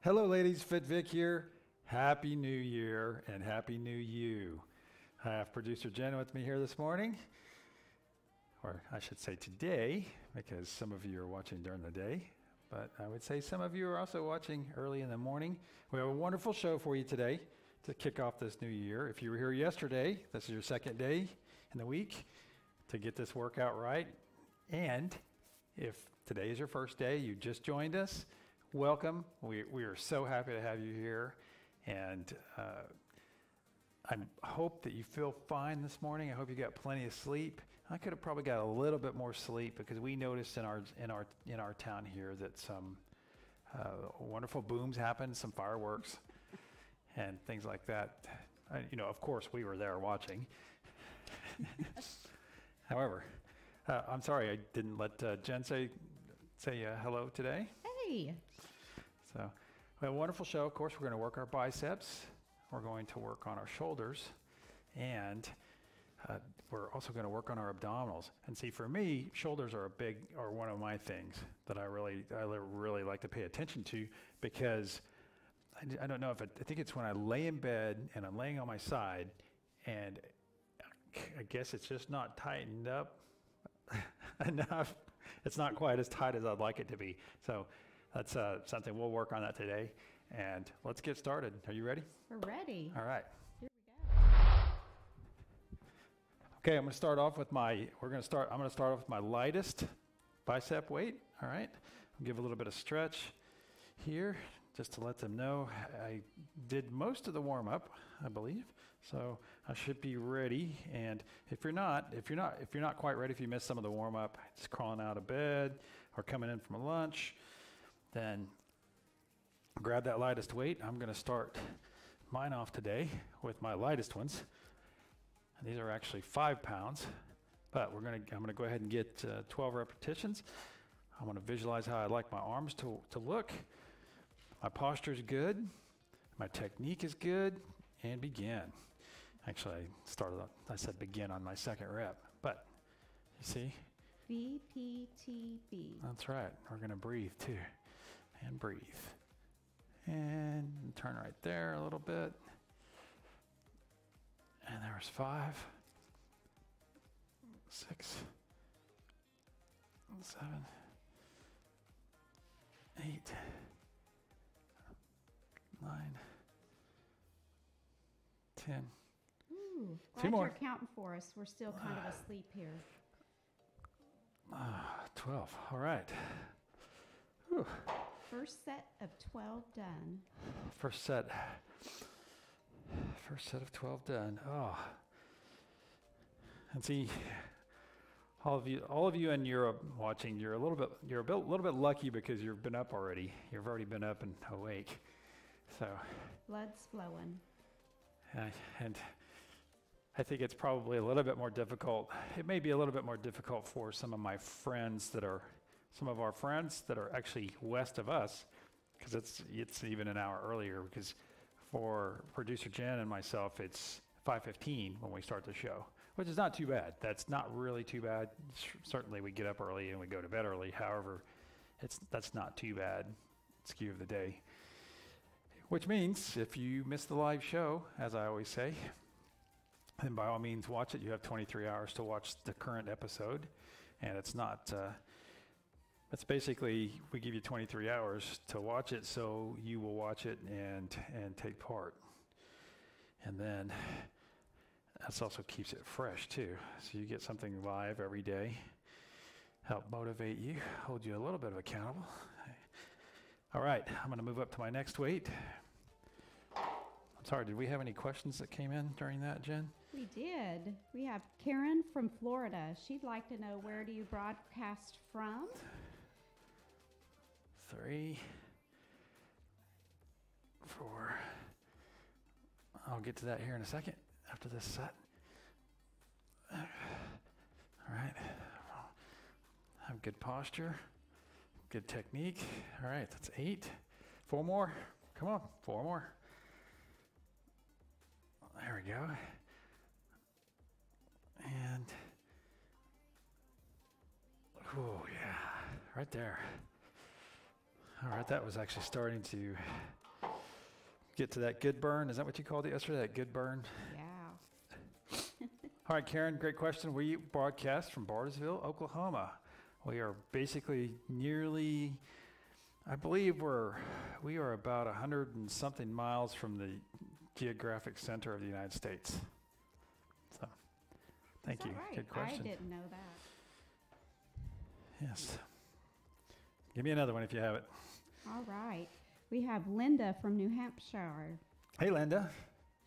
Hello ladies, Fit Vic here. Happy New Year and Happy New You. I have producer Jen with me here this morning, or I should say today, because some of you are watching during the day, but I would say some of you are also watching early in the morning. We have a wonderful show for you today to kick off this new year. If you were here yesterday, this is your second day in the week to get this workout right. And if today is your first day, you just joined us, welcome. We are so happy to have you here, and I hope that you feel fine this morning. I hope you got plenty of sleep. I could have probably got a little bit more sleep because we noticed in our town here that some wonderful booms happened, some fireworks and things like that. Of course, we were there watching. However, I'm sorry I didn't let Jen say hello today. Hey. So we have a wonderful show. Of course, we're going to work our biceps. We're going to work on our shoulders, and we're also going to work on our abdominals. And see, for me, shoulders are one of my things that I really like to pay attention to, because I don't know if I think it's when I lay in bed and I'm laying on my side, and I guess it's just not tightened up enough. It's not quite as tight as I'd like it to be. So that's something we'll work on that today. And let's get started. Are you ready? We're ready. All right. Here we go. Okay, I'm going to start off with my lightest bicep weight. All right. I'll give a little bit of stretch here just to let them know I did most of the warm up, I believe. So I should be ready. And if you're not quite ready, if you missed some of the warm up, just crawling out of bed or coming in from a lunch, then grab that lightest weight. I'm going to start mine off today with my lightest ones. And these are actually 5 pounds, but I'm going to go ahead and get 12 repetitions. I want to visualize how I like my arms to look. My posture is good. My technique is good. And begin. Actually, I said begin on my second rep, but you see? BPTB. That's right. We're going to breathe too. And breathe. And turn right there a little bit. And there's 5, 6, 7, 8, 9, 10. Ooh, Two glad more. you're counting for us. We're still kind of asleep here. 12. All right. Whew. First set of 12 done. First set of 12 done. Oh. And see, all of you in Europe watching, you're a little bit lucky because you've been up already. You've already been up and awake. So Blood's flowing. and I think it's probably a little bit more difficult. It may be a little bit more difficult for some of our friends that are actually west of us, because it's even an hour earlier, because for producer Jen and myself, it's 5:15 when we start the show, which is not too bad. That's not really too bad. Certainly we get up early and we go to bed early. However, that's not too bad. Skew of the day. Which means if you miss the live show, as I always say, then by all means watch it. You have 23 hours to watch the current episode, and it's not, it's basically, we give you 23 hours to watch it, so you will watch it and take part. And then that also keeps it fresh too. So you get something live every day, help motivate you, hold you a little bit accountable. All right, I'm going to move up to my next weight. Sorry, did we have any questions that came in during that, Jen? We did. We have Karen from Florida. She'd like to know, where do you broadcast from? 3, 4. I'll get to that here in a second after this set. All right. Have good posture, good technique. All right, that's 8. 4 more. Come on, 4 more. There we go. And, oh yeah, right there. All right, that was actually starting to get to that good burn. Is that what you called it yesterday, that good burn? Yeah. All right, Karen, great question. We broadcast from Bartlesville, Oklahoma. We are basically nearly, I believe we are about 100 and something miles from the geographic center of the United States. So, thank Is you. that right? Good question. I didn't know that. Yes. Give me another one if you have it. All right. We have Linda from New Hampshire. Hey, Linda.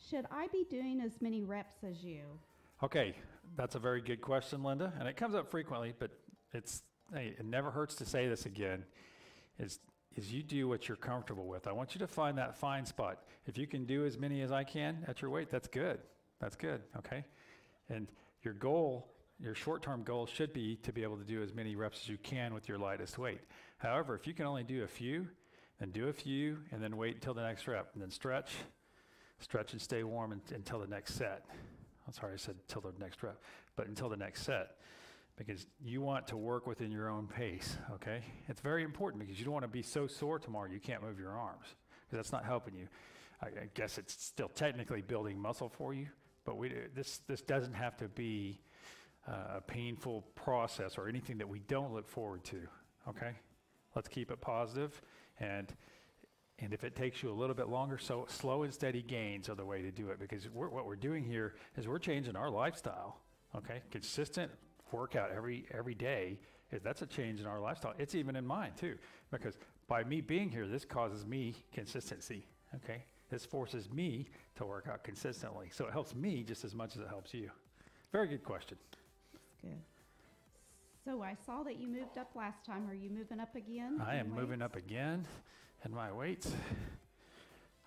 Should I be doing as many reps as you? Okay, that's a very good question, Linda, and it comes up frequently, but hey, it never hurts to say this again, is you do what you're comfortable with. I want you to find that fine spot. If you can do as many as I can at your weight, that's good. That's good, okay? And your goal, your short-term goal should be to be able to do as many reps as you can with your lightest weight. However, if you can only do a few, then do a few and then wait until the next rep, and then stretch and stay warm until the next set. I'm sorry, I said until the next rep, but until the next set. Because you want to work within your own pace, okay? It's very important because you don't want to be so sore tomorrow you can't move your arms, because that's not helping you. I guess it's still technically building muscle for you, but this doesn't have to be a painful process or anything that we don't look forward to, okay? Let's keep it positive, and if it takes you a little bit longer, so slow and steady gains are the way to do it, because what we're doing here is we're changing our lifestyle, okay? Consistent workout every day, that's a change in our lifestyle. It's even in mine too, because by me being here, this causes me consistency, okay? This forces me to work out consistently. So it helps me just as much as it helps you. Very good question. That's good. So I saw that you moved up last time. Are you moving up again? I am in moving weights? up again in my weights.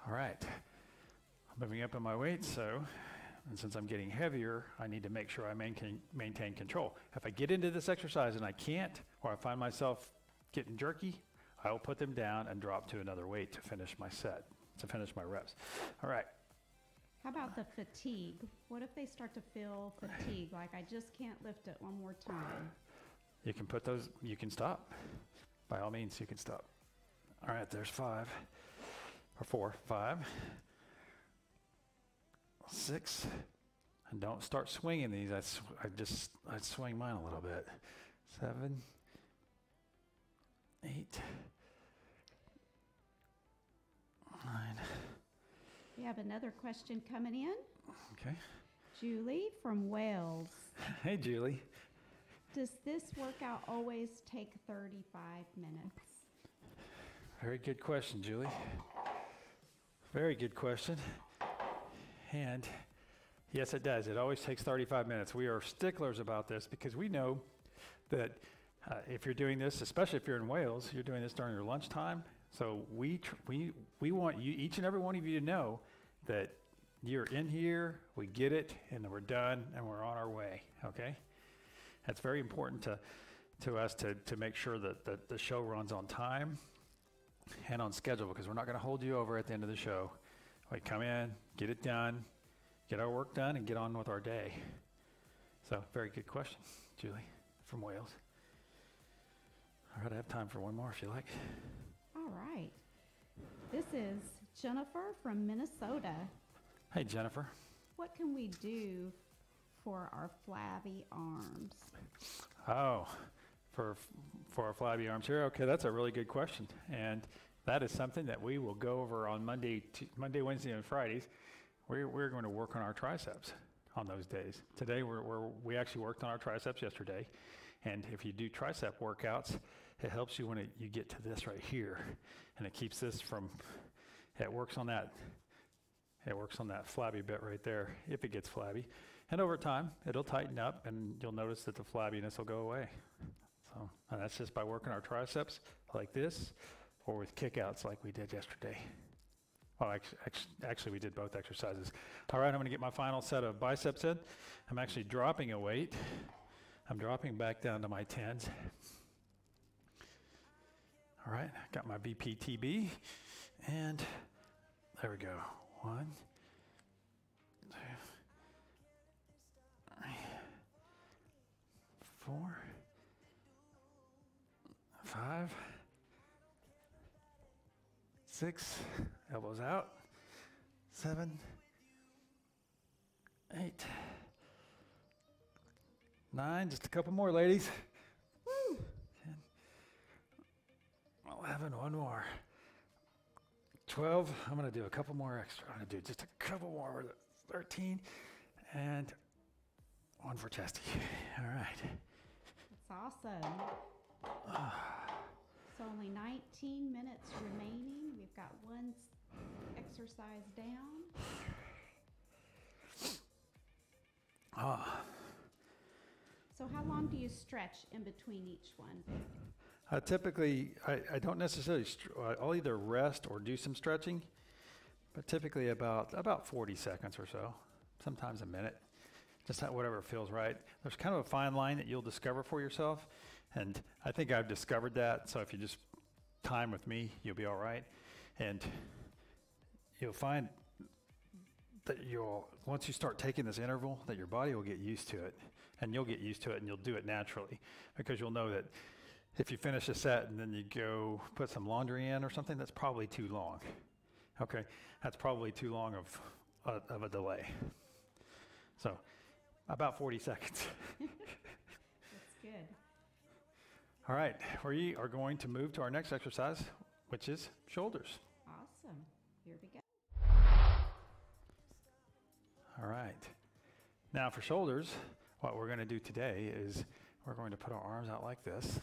All right, I'm moving up in my weights, and since I'm getting heavier, I need to make sure I maintain control. If I get into this exercise and I can't, or I find myself getting jerky, I will put them down and drop to another weight to finish my set, to finish my reps. All right. How about the fatigue? What if they start to feel fatigue, like I just can't lift it one more time? You can put those, you can stop. By all means, you can stop. All right, there's 5, or 4, 5, 6, and don't start swinging these. I'd swing mine a little bit. 7, 8, 9. We have another question coming in. Okay. Julie from Wales. Hey, Julie. Does this workout always take 35 minutes? Very good question, Julie. Very good question. And yes, it does. It always takes 35 minutes. We are sticklers about this because we know that if you're doing this, especially if you're in Wales, you're doing this during your lunchtime. So we want you, each and every one of you, to know that you're in here, we get it, and we're done, and we're on our way, okay? That's very important to us to make sure that the show runs on time and on schedule, because we're not going to hold you over at the end of the show. We come in, get it done, get our work done, and get on with our day. So, very good question, Julie from Wales. All right, I have time for one more if you like. All right. This is Jennifer from Minnesota. Hey, Jennifer. What can we do for our flabby arms? Oh, for our flabby arms here. Okay, that's a really good question, and that is something that we will go over on Monday, Wednesday, and Fridays. We're going to work on our triceps on those days. Today we actually worked on our triceps yesterday, and if you do tricep workouts, it helps you when you get to this right here, and it keeps this from. It works on that It works on that flabby bit right there, if it gets flabby. And over time, it'll tighten up, and you'll notice that the flabbiness will go away. So, and that's just by working our triceps like this, or with kickouts like we did yesterday. Well, actually, we did both exercises. All right, I'm going to get my final set of biceps in. I'm actually dropping a weight. I'm dropping back down to my 10s. All right, got my BPTB, and there we go. 1, 2, 3, 4, 5, 6, elbows out, 7, 8, 9, just a couple more, ladies. Woo! 10, 11, one more. 12, I'm going to do a couple more extra. I'm going to do just a couple more. 13, and one for chesty. All right. That's awesome. So only 19 minutes remaining. We've got one exercise down. So how long do you stretch in between each one? Typically, I don't necessarily, I'll either rest or do some stretching, but typically about 40 seconds or so, sometimes a minute, just whatever feels right. There's kind of a fine line that you'll discover for yourself, and I think I've discovered that, so if you just time with me, you'll be all right. And you'll find that once you start taking this interval, that your body will get used to it, and you'll get used to it, and you'll do it naturally, because you'll know that if you finish a set and then you go put some laundry in or something, that's probably too long. Okay, that's probably too long of a delay. So about 40 seconds. That's good. All right, we are going to move to our next exercise, which is shoulders. Awesome. Here we go. All right. Now for shoulders, what we're going to do today is we're going to put our arms out like this.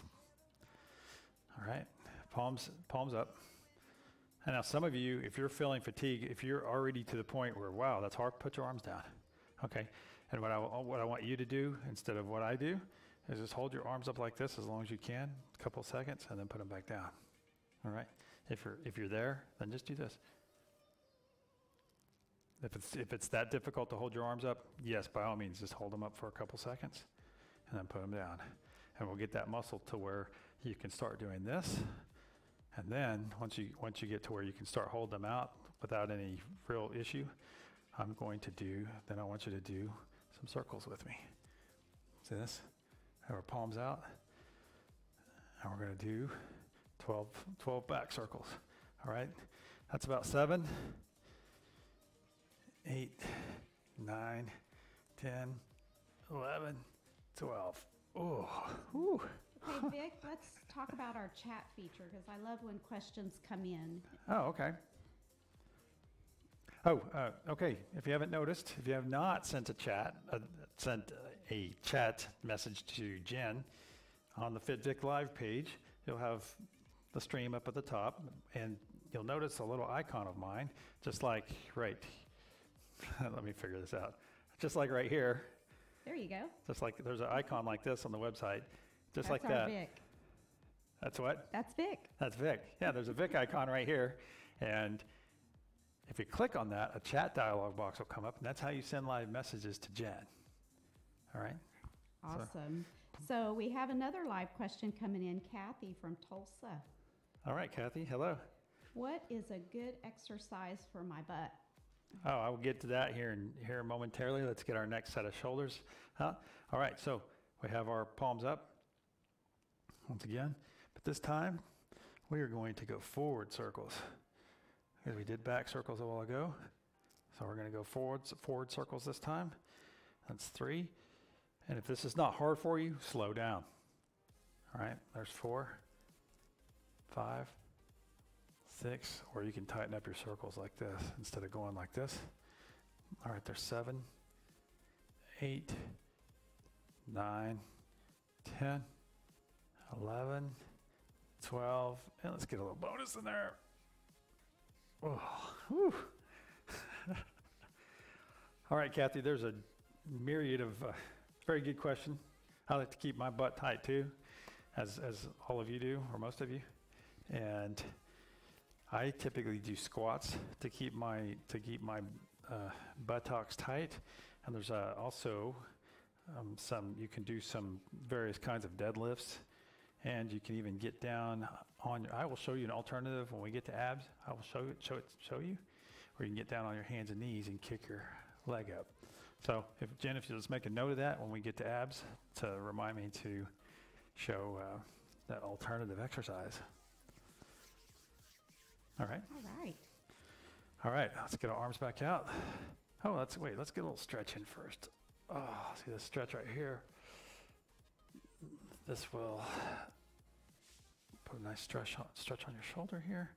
All right, palms up. And now some of you, if you're feeling fatigue, if you're already to the point where, wow, that's hard, put your arms down. Okay, and what I want you to do instead of what I do is just hold your arms up like this as long as you can, a couple seconds, and then put them back down. All right, if you're there, then just do this. If it's that difficult to hold your arms up, yes, by all means, just hold them up for a couple seconds, and then put them down. And we'll get that muscle to where you can start doing this, and then once you get to where you can start holding them out without any real issue, I want you to do some circles with me. See this? Have our palms out, and we're going to do 12 back circles. All right, that's about 7, 8, 9, 10, 11, 12. Oh, whew. Okay, Vic, let's talk about our chat feature, because I love when questions come in. Oh, okay. Okay. If you haven't noticed, if you have not sent a chat message to Jen on the FitVic Live page, you'll have the stream up at the top, and you'll notice a little icon of mine, just like right. Let me figure this out. Just like right here. There you go. Just like there's an icon like this on the website. Just That's like our that. Vic. That's what? That's Vic. That's Vic. Yeah, there's a Vic icon right here. And if you click on that, a chat dialog box will come up, and that's how you send live messages to Jen. All right? Awesome. So we have another live question coming in, Kathy from Tulsa. All right, Kathy, hello. What is a good exercise for my butt? Oh, I will get to that here momentarily. Let's get our next set of shoulders. All right, so we have our palms up once again, but this time we are going to go forward circles, because we did back circles a while ago. So we're going to go forward circles this time. That's 3. And if this is not hard for you, slow down. All right, there's 4, 5, 6, or you can tighten up your circles like this instead of going like this. All right, there's 7, 8, 9, 10, 11, 12, and let's get a little bonus in there. Oh, whew. All right, Kathy, there's a myriad of very good question. I like to keep my butt tight too, as all of you do, or most of you. And I typically do squats to keep my buttocks tight. And there's also you can do some various kinds of deadlifts, and you can even get down on. I will show you an alternative when we get to abs. I will show you, where you can get down on your hands and knees and kick your leg up. So if Jen, if you'll just make a note of that when we get to abs, to remind me to show that alternative exercise. All right. All right. All right, let's get our arms back out. Oh, let's get a little stretch in first. Oh, see this stretch right here? This will put a nice stretch on your shoulder here.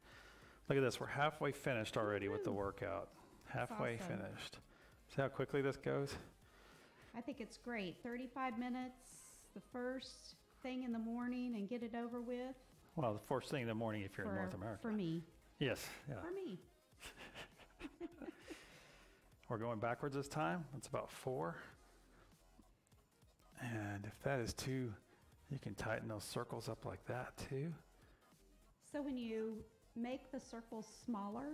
Look at this, we're halfway finished already with the workout. Halfway awesome. finished. See how quickly this goes? I think it's great. 35 minutes, the first thing in the morning, and get it over with. Well, the first thing in the morning if you're in North America. For me. Yes, yeah. For me. We're going backwards this time. It's about 4. And if that is too, you can tighten those circles up like that too. So when you make the circles smaller,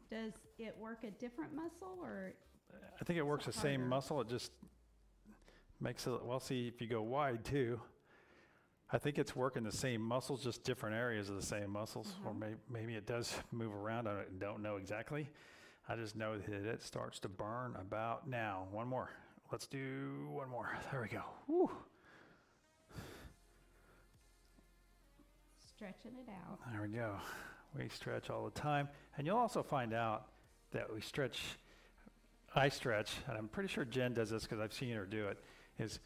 does it work a different muscle, or? I think it works the same harder? muscle. It just makes it, well, see, if you go wide too, I think it's working the same muscles, just different areas of the same muscles. Or maybe it does move around. I don't know exactly. I just know that it starts to burn about now. One more. Let's do one more. There we go. Woo. Stretching it out. There we go. We stretch all the time. And you'll also find out that I stretch, and I'm pretty sure Jen does this because I've seen her do it, is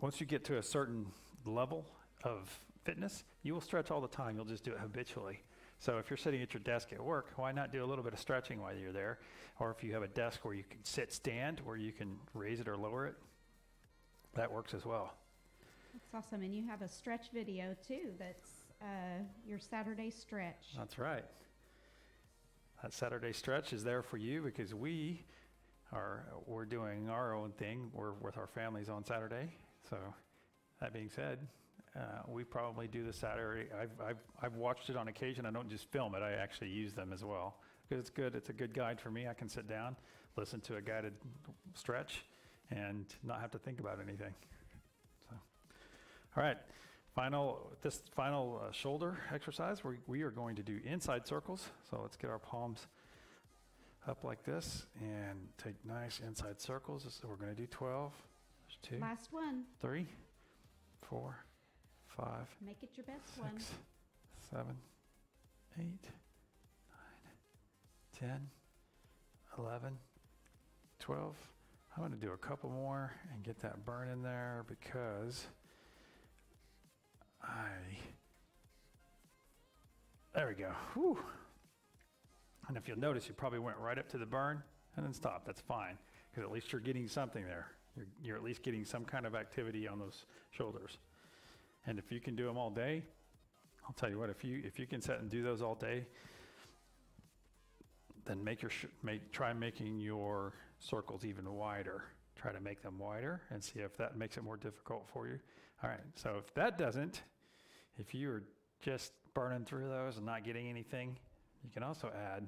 once you get to a certain level of fitness, you will stretch all the time. You'll just do it habitually. So if you're sitting at your desk at work, why not do a little bit of stretching while you're there? Or if you have a desk where you can sit, stand, where you can raise it or lower it, that works as well. That's awesome. And you have a stretch video too. That's your Saturday stretch. That's right. That Saturday stretch is there for you because we're doing our own thing. We're with our families on Saturday. So that being said, we probably do the Saturday. I've watched it on occasion. I don't just film it. I actually use them as well because it's good. It's a good guide for me. I can sit down, listen to a guided stretch, and not have to think about anything. So, all right. Final shoulder exercise. We are going to do inside circles. So let's get our palms up like this and take nice inside circles. So we're going to do 12. There's 2. Last one. 3, 4, 5, Make it your best 6, one. 7, 8, 9, 10, 11, 12. I'm going to do a couple more and get that burn in there because there we go. Whew. And if you'll notice, you probably went right up to the burn and then stopped. That's fine because at least you're getting something there. You're at least getting some kind of activity on those shoulders. And if you can do them all day, I'll tell you what, if you can sit and do those all day, then try making your circles even wider. Try to make them wider and see if that makes it more difficult for you. All right, so if that doesn't, if you're just burning through those and not getting anything, you can also add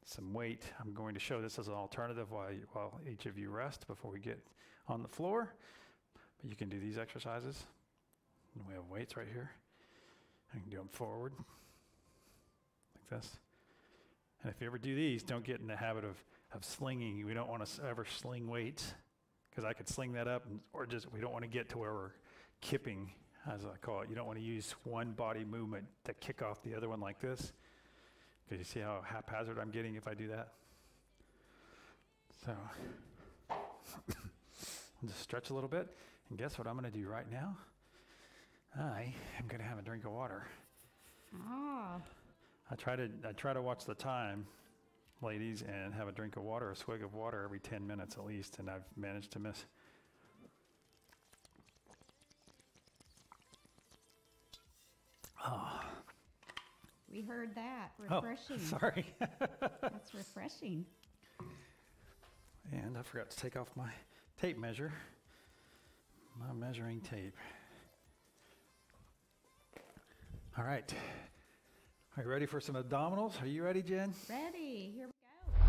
some weight. I'm going to show this as an alternative while each of you rest before we get on the floor. But you can do these exercises. And we have weights right here. I can do them forward, like this. And if you ever do these, don't get in the habit of slinging. We don't want to ever sling weights because I could sling that up, we don't want to get to where we're kipping, as I call it. You don't want to use one body movement to kick off the other one like this. Because you see how haphazard I'm getting if I do that? So I'll just stretch a little bit. And guess what I'm going to do right now? I am going to have a drink of water. Ah. I try to watch the time, ladies, and have a drink of water, a swig of water every 10 minutes at least, and I've managed to miss. We heard that. Oh, Refreshing. sorry. That's refreshing. And I forgot to take off my tape measure, my measuring tape. All right. Are you ready for some abdominals? Are you ready, Jen? Ready. Here we go.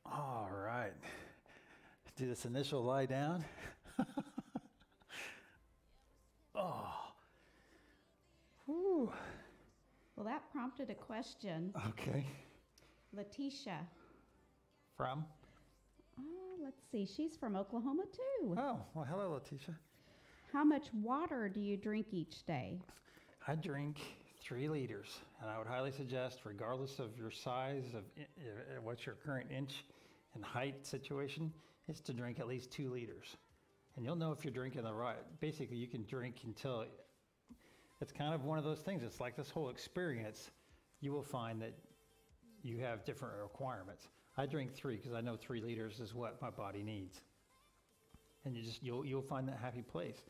All right. Do this initial lie down. Oh. Whew. Well, that prompted a question. Okay. Letitia. From? Let's see. She's from Oklahoma, too. Oh, well, hello, Letitia. How much water do you drink each day? I drink 3 liters, and I would highly suggest, regardless of your size, of what's your current inch and height situation, is to drink at least 2 liters. And you'll know if you're drinking the right. Basically, you can drink until it's kind of one of those things. It's like this whole experience. You will find that you have different requirements. I drink 3 because I know 3 liters is what my body needs. And you'll find that happy place.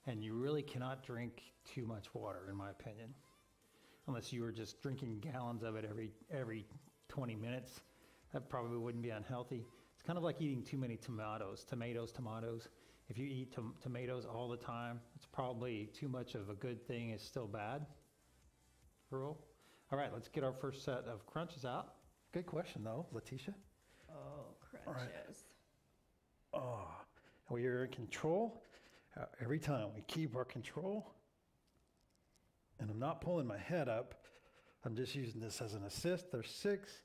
And you really cannot drink too much water, in my opinion, unless you were just drinking gallons of it every 20 minutes. That probably wouldn't be unhealthy. It's kind of like eating too many tomatoes. If you eat tomatoes all the time, it's probably too much of a good thing is still bad. Rule. All right, let's get our first set of crunches out. Good question, though, Letitia. Oh, crunches. All right. Oh, we are in control. Every time we keep our control. And I'm not pulling my head up. I'm just using this as an assist. There's 6.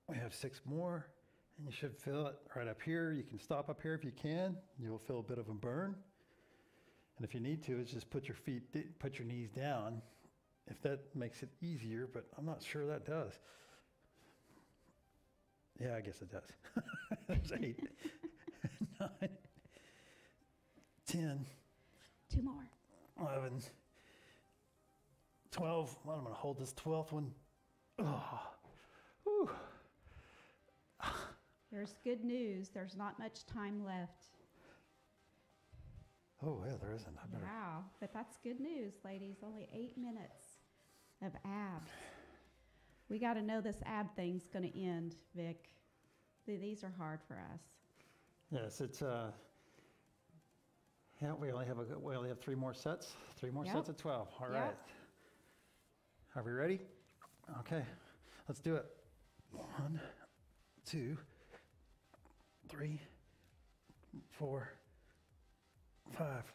We have 6 more. And you should feel it right up here. You can stop up here if you can. You'll feel a bit of a burn. And if you need to, it's just put your knees down. If that makes it easier, but I'm not sure that does. Yeah, I guess it does. There's 8, 9, 10. 2 more. 11, 12. Well, I'm going to hold this 12th one. Oh. Whew. There's good news. There's not much time left. Oh, yeah, there isn't. I better. Wow, but that's good news, ladies. Only 8 minutes of abs. We got to know this ab thing's going to end, Vic. These are hard for us. Yes, it's yeah, we only have 3 more sets. 3 more Yep. sets of 12. All Yep. right. Are we ready? Okay. Let's do it. 1, 2, 3, 4, 5,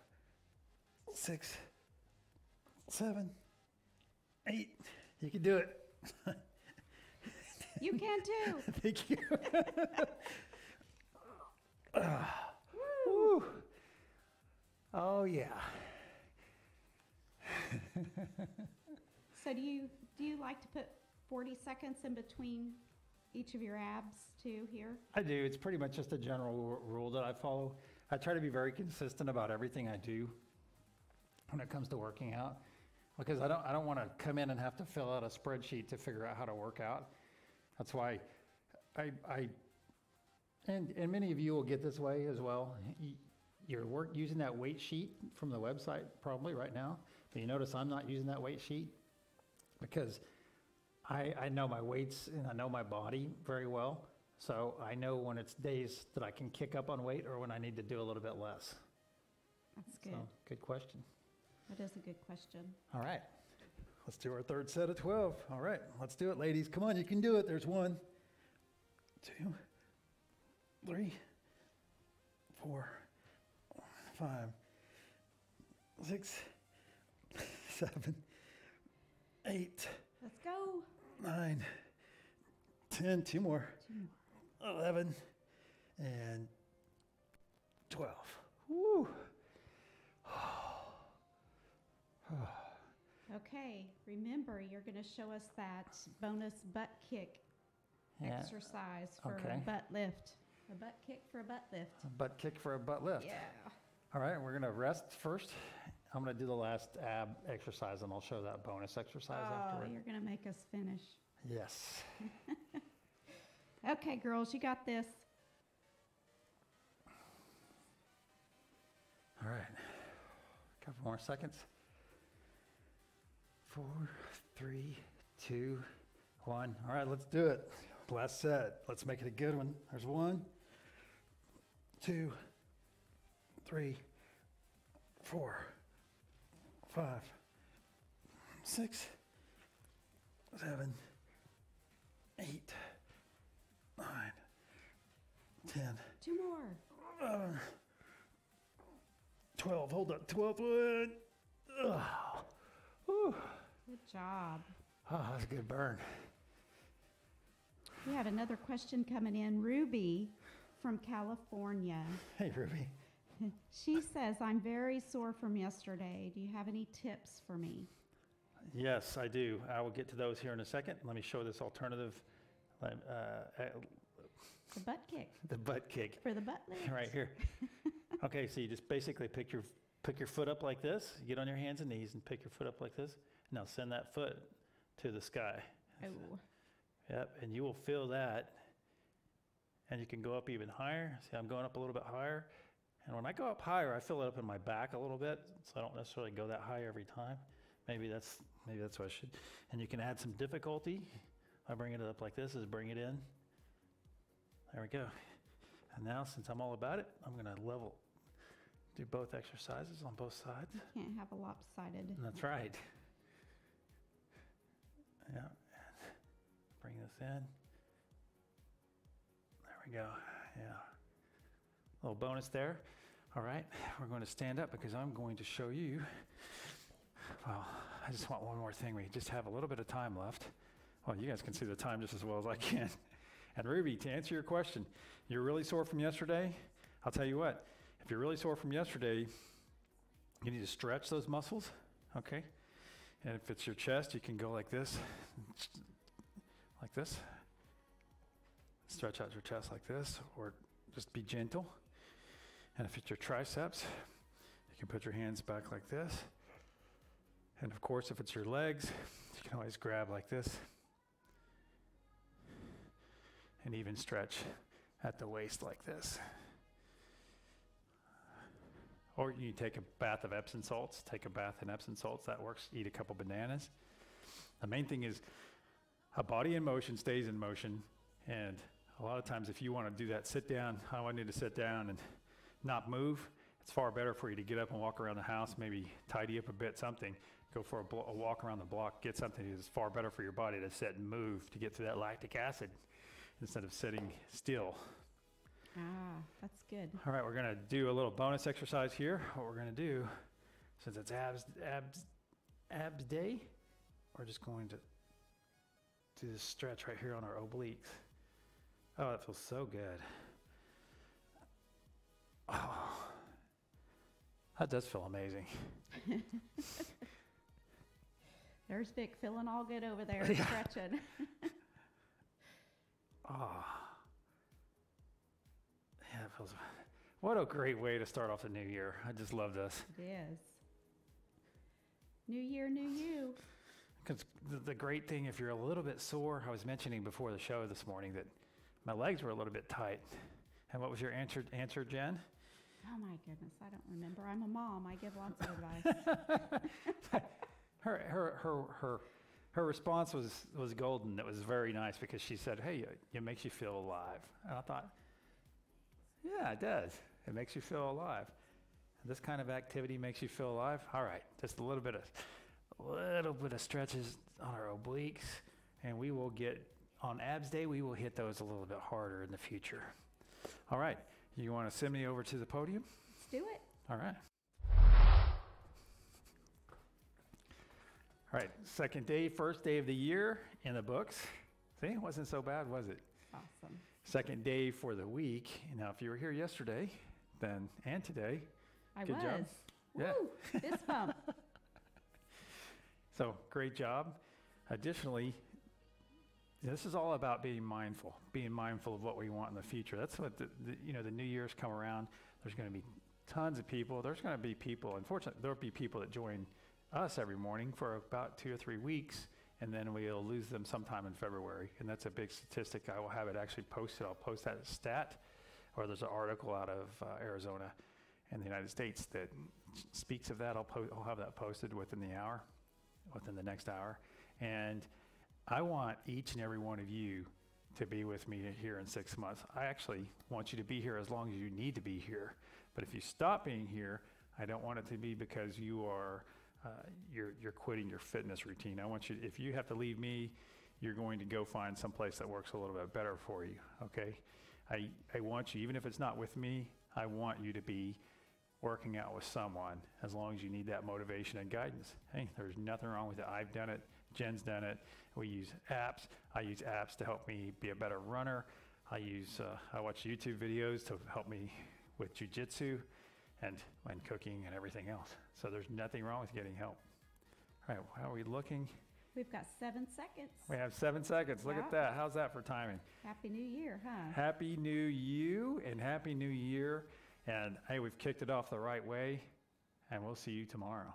6, 7, 8. You can do it. You can too. Thank you. Woo. Oh yeah. So do you like to put 40 seconds in between each of your abs too here? I do. It's pretty much just a general rule that I follow. I try to be very consistent about everything I do when it comes to working out, because I don't want to come in and have to fill out a spreadsheet to figure out how to work out. That's why and many of you will get this way as well. You're using that weight sheet from the website probably right now, but you notice I'm not using that weight sheet because I know my weights and I know my body very well. So I know when it's days that I can kick up on weight or when I need to do a little bit less. That's good. So, good question. That is a good question. All right. Let's do our 3rd set of 12. All right. Let's do it, ladies. Come on, you can do it. There's 1, 2, 3, 4, 5, 6, 7, 8. Let's go. 9, 10, 2 more. 2 more. 11 and 12. Woo. Okay, remember you're going to show us that bonus butt kick Yeah. exercise for Okay. a butt lift. A butt kick for a butt lift. A butt kick for a butt lift. Yeah. All right, we're going to rest first. I'm going to do the last ab exercise and I'll show that bonus exercise Oh, afterward. you're going to make us finish. Yes. Okay, girls, you got this. All right. A couple more seconds. 4, 3, 2, 1. All right, let's do it. Last set. Let's make it a good one. There's 1, 2, 3, 4, 5, 6, 7, 8, 9, 10. 2 more. 12. Hold up. 12th one. Ugh. Whew. Good job. Oh, that's a good burn. We have another question coming in. Ruby from California. Hey, Ruby. She says, I'm very sore from yesterday. Do you have any tips for me? Yes, I do. I will get to those here in a second. Let me show this alternative, The butt kick. the butt kick For the butt lift. right here. Okay, so you just basically pick your foot up like this. You get on your hands and knees and pick your foot up like this. Now send that foot to the sky. Oh. Yep, and you will feel that. And you can go up even higher. See, I'm going up a little bit higher. And when I go up higher, I feel it up in my back a little bit, so I don't necessarily go that high every time. Maybe that's what I should. And you can add some difficulty by bringing it up like this, is bring it in. There we go. And now, since I'm all about it, I'm going to do both exercises on both sides. Can't have a lopsided. And that's right. Yeah. Bring this in. There we go. Yeah. Little bonus there. All right. We're going to stand up because I'm going to show you. Well, I just want one more thing. We just have a little bit of time left. Well, you guys can see the time just as well as I can. And Ruby, to answer your question, you're really sore from yesterday? I'll tell you what. If you're really sore from yesterday, you need to stretch those muscles, okay? And if it's your chest, you can go like this. Like this. Stretch out your chest like this, or just be gentle. And if it's your triceps, you can put your hands back like this. And of course, if it's your legs, you can always grab like this. And even stretch at the waist like this. Or you take a bath of Epsom salts, take a bath in Epsom salts, that works. Eat a couple bananas. The main thing is a body in motion stays in motion. And a lot of times if you want to do that sit down, I need to sit down and not move, it's far better for you to get up and walk around the house, maybe tidy up a bit, something. Go for a walk around the block, get something. It's far better for your body to sit and move to get through that lactic acid instead of sitting still. Ah, that's good. All right, we're going to do a little bonus exercise here. What we're going to do, since it's abs day, we're just going to do this stretch right here on our obliques. Oh, that feels so good. Oh, that does feel amazing. There's Vic feeling all good over there, Yeah. stretching. Oh. Yeah, it feels. What a great way to start off the new year. I just love this. It is. New year, new you. Because the great thing, if you're a little bit sore, I was mentioning before the show this morning that my legs were a little bit tight. And what was your answer, Jen? Oh my goodness, I don't remember. I'm a mom. I give lots of advice. Her response was golden. It was very nice because she said, "Hey, it makes you feel alive." And I thought, yeah, it does. It makes you feel alive. This kind of activity makes you feel alive. All right, just a little bit of stretches on our obliques, and we will get on abs day. We will hit those a little bit harder in the future. All right, you want to send me over to the podium? Let's do it. All right. All right, second day, first day of the year in the books. See, it wasn't so bad, was it? Awesome. Second day for the week. Now, if you were here yesterday, then and today, I Good was. job. Yeah. Woo! Fist bump. so great job. Additionally, this is all about being mindful of what we want in the future. That's what the New Year's come around. There's going to be tons of people. There's going to be people. Unfortunately, there'll be people that join us every morning for about 2 or 3 weeks, and then we'll lose them sometime in February. And that's a big statistic. I will have it actually posted. I'll post that stat, or there's an article out of Arizona in the United States that speaks of that. I'll have that posted within the hour. within the next hour. And I want each and every one of you to be with me here in 6 months. I actually want you to be here as long as you need to be here. But if you stop being here, I don't want it to be because you are you're quitting your fitness routine. I want you, if you have to leave me, you're going to go find someplace that works a little bit better for you, okay? I want you, even if it's not with me, I want you to be working out with someone as long as you need that motivation and guidance. Hey, there's nothing wrong with it. I've done it. Jen's done it. We use apps. I use apps to help me be a better runner. I watch YouTube videos to help me with jujitsu and cooking and everything else. So there's nothing wrong with getting help. All right, how are we looking? We've got 7 seconds. We have 7 seconds. Look at that. How's that for timing? Happy New Year, huh? Happy New You and Happy New Year. And hey, we've kicked it off the right way, and we'll see you tomorrow.